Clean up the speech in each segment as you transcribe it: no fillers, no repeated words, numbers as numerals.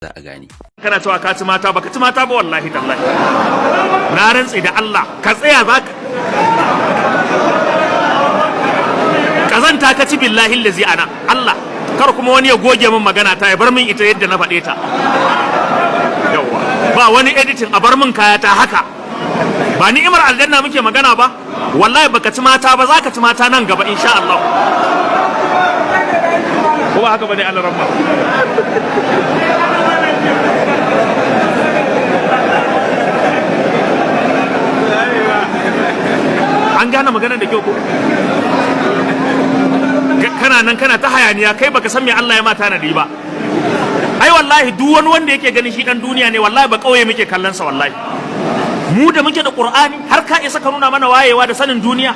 za a gane. Kana cewa ka ci mata baka ci mata ba wallahi tallahi. Na rantsi da Allah ka tsaya zaka kazanta ka ci billahi allazi ana Allah kar kuma wani ya goge min magana ta ya bar min ita yadda na faɗe ta. Yawwa ba wani editing a bar min kaya ta haka. Ba ni'imar aljanna muke magana ba wallahi baka ci mata ba zaka ci mata nan gaba insha Allah. Ko ba haka bane Allah rabba. An gane maganar da kyau ko kana nan kana ta hayaniya kai baka san me Allah ya mata na ba. Ai wallahi duk wani wanda yake ganin shi dan duniya ne wallahi ba kauye muke kallon sa wallahi. Mu da muke da Qur'ani har ka isa ka nuna mana wayewa da sanin duniya.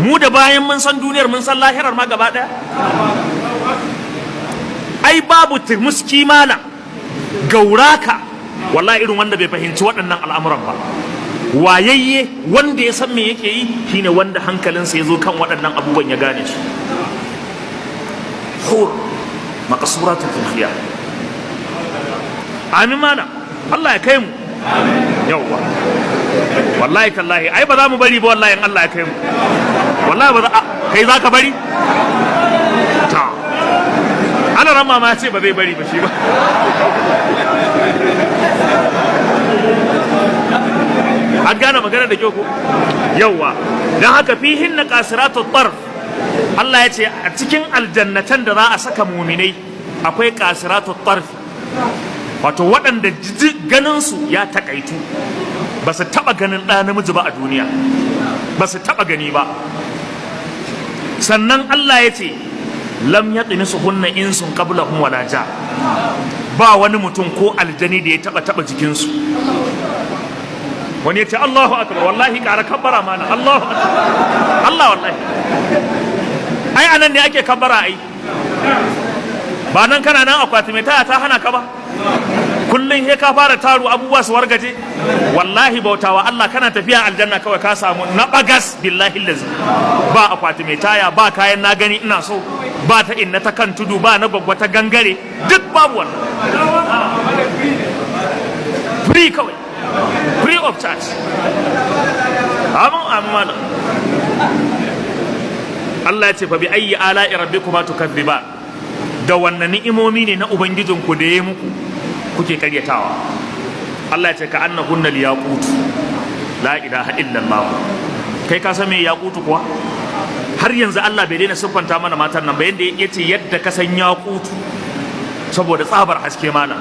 Mu da bayan mun san duniyar mun san lahirar ma gaba daya. Ai babu muski mana gauraka wallahi irin wanda bai fahimci waɗannan al'amuran ba. Wayayye wanda ya san me yake yi shine wanda hankalinsa ya zo kan waɗannan abubuwan ya gane shi. Hur maqsuratun fil khiyam. Amin mana Allah ya kai mu. Yawwa wallahi tallahi ai ba za mu bari ba wallahi in Allah ya kai mu. Wallahi ba za kai za ka bari? Ta ana ran mama ya ce ba zai bari ba shi ba. An gane magana da kyau ko yawwa dan haka fihin na qasiratut tarf Allah ya ce a cikin aljannatan da za a saka muminai akwai qasiratut tarf wato waɗanda ganin su ya takaitu ba su taba ganin ɗa namiji ba a duniya ba su taba gani ba. Sannan Allah ya ce lam yatmisuhunna insun qablahum wala ja ba wani mutum ko aljani da ya taba jikinsu. Wani ya ce Allahu akbar wallahi ƙara kabbara mana Allahu akbar Allah wallahi ai anan ne ake kabbara ai ba nan kana nan akwati mai taya ta hana ka ba kullun he ka fara taru abubuwa su wargaje wallahi bautawa Allah kana tafiya aljanna kawai ka samu na bagas billahi allazi ba akwati mai taya ba kayan na gani ina so ba ta inna ta kan tudu ba na gwaggwa ta gangare duk babu wannan free kawai free of charge. Amma Allah ya ce fa bi ayyi ala'i rabbikuma tukazziba da wannan ni'imomi ne na ubangijinku da ya muku kuke karyatawa. Allah ya ce ka annahunna liyaqut la ilaha illallah. Kai ka san me yaqutu kuwa? Har yanzu Allah bai daina siffanta mana matan nan ba yanda yace yadda ka san yaqutu saboda tsabar haske malam